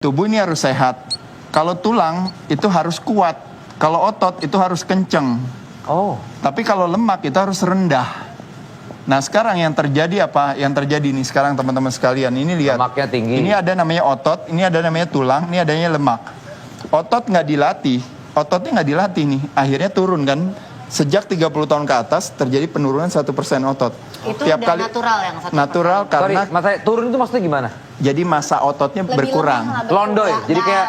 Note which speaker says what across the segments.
Speaker 1: Tubuh ini harus sehat. Kalau tulang itu harus kuat. Kalau otot itu harus kenceng.
Speaker 2: Oh.
Speaker 1: Tapi kalau lemak itu harus rendah. Nah sekarang yang terjadi apa? Yang terjadi nih sekarang teman-teman sekalian. Ini lihat.
Speaker 2: Lemaknya tinggi.
Speaker 1: Ini ada namanya otot, ini ada namanya tulang, ini adanya lemak. Otot nggak dilatih. Ototnya nggak dilatih nih. Akhirnya turun kan. Sejak 30 tahun ke atas terjadi penurunan 1% otot.
Speaker 3: Itu
Speaker 1: Tiap
Speaker 3: udah
Speaker 1: kali
Speaker 3: natural yang 1%.
Speaker 1: natural karena
Speaker 2: turun itu maksudnya gimana?
Speaker 1: jadi masa ototnya berkurang.
Speaker 2: Londoy, jadi kayak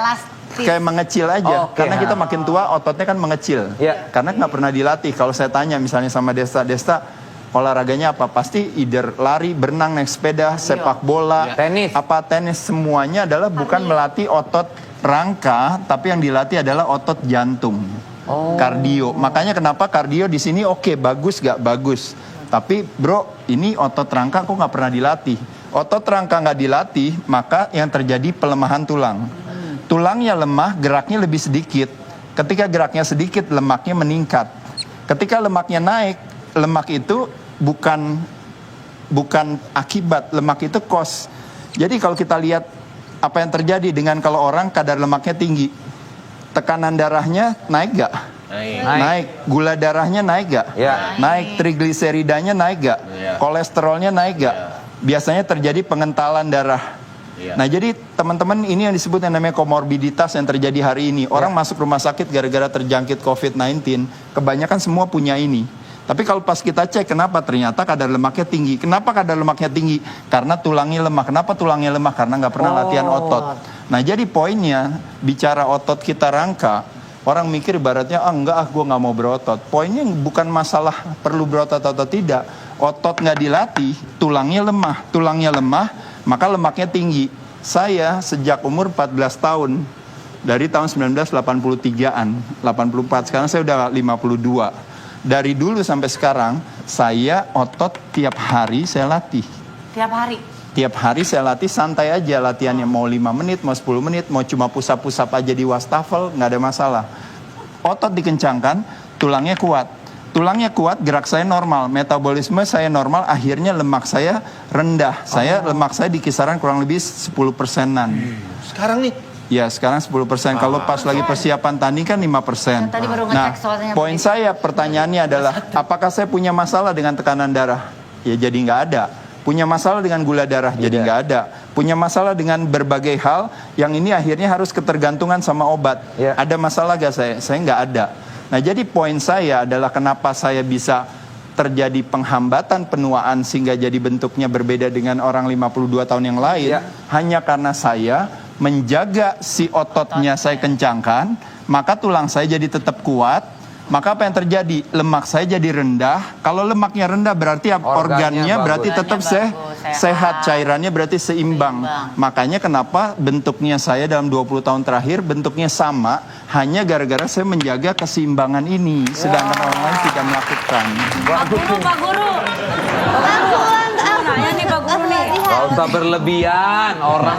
Speaker 1: Kayak mengecil aja,
Speaker 2: Oke.
Speaker 1: karena kita makin tua ototnya kan mengecil.
Speaker 2: Iya.
Speaker 1: Karena nggak pernah dilatih. Kalau saya tanya misalnya sama Desta olahraganya apa? Pasti either lari, berenang, naik sepeda, sepak bola,
Speaker 2: Tenis.
Speaker 1: tenis, semuanya adalah bukan melatih otot rangka, tapi yang dilatih adalah otot jantung. Kardio. Makanya kenapa kardio di sini oke, bagus gak bagus. Tapi bro, ini otot rangka kok nggak pernah dilatih. Otot rangka nggak dilatih, maka yang terjadi pelemahan tulang. Tulangnya lemah, geraknya lebih sedikit. Ketika geraknya sedikit, lemaknya meningkat. Ketika lemaknya naik, lemak itu bukan akibat, lemak itu cost. Jadi kalau kita lihat apa yang terjadi dengan kalau orang kadar lemaknya tinggi, tekanan darahnya naik gak? Naik. Gula darahnya naik gak?
Speaker 2: Ya.
Speaker 1: Naik. Trigliseridanya naik gak? Kolesterolnya naik gak? Biasanya terjadi pengentalan darah. Nah jadi teman-teman ini yang disebut yang namanya komorbiditas yang terjadi hari ini. Orang masuk rumah sakit gara-gara terjangkit COVID-19, kebanyakan semua punya ini. Tapi kalau pas kita cek kenapa ternyata kadar lemaknya tinggi. Kenapa kadar lemaknya tinggi? Karena tulangnya lemah. Kenapa tulangnya lemah? Karena nggak pernah latihan otot. Nah jadi poinnya bicara otot kita rangka, orang mikir ibaratnya gue nggak mau berotot. Poinnya bukan masalah perlu berotot atau tidak. Otot nggak dilatih, tulangnya lemah, maka lemaknya tinggi. Saya sejak umur 14 tahun, dari tahun 1983-an, 84, sekarang saya udah 52. Dari dulu sampai sekarang, saya otot tiap hari saya latih.
Speaker 3: Tiap hari?
Speaker 1: Tiap hari saya latih, santai aja latihannya. Mau 5 menit, mau 10 menit, mau cuma pusap-pusap aja di wastafel, nggak ada masalah. Otot dikencangkan, tulangnya kuat. Tulangnya kuat, gerak saya normal, metabolisme saya normal, akhirnya lemak saya rendah. Lemak saya di kisaran kurang lebih 10%-an.
Speaker 4: Sekarang nih?
Speaker 1: Ya, sekarang 10%. Kalau pas lagi persiapan tanding kan 5%.
Speaker 3: Tadi baru
Speaker 1: Nah,
Speaker 3: ngecek soalnya.
Speaker 1: poin saya, pertanyaannya adalah, apakah saya punya masalah dengan tekanan darah? Ya jadi nggak ada. Punya masalah dengan gula darah? Jadi nggak ada. Punya masalah dengan berbagai hal, yang ini akhirnya harus ketergantungan sama obat. Ada masalah gak saya? Saya nggak ada. Nah jadi poin saya adalah kenapa saya bisa terjadi penghambatan penuaan sehingga jadi bentuknya berbeda dengan orang 52 tahun yang lain. Hanya karena saya menjaga si ototnya saya kencangkan, maka tulang saya jadi tetap kuat. Maka apa yang terjadi? Lemak saya jadi rendah. Kalau lemaknya rendah berarti organnya berarti tetap sehat, cairannya berarti seimbang. Makanya kenapa bentuknya saya dalam 20 tahun terakhir bentuknya sama, hanya gara-gara saya menjaga keseimbangan ini, sedangkan orang lain tidak melakukan.
Speaker 3: Pak Guru. Pak Guru nih Pak Guru nih.
Speaker 2: Gak usah berlebihan, orang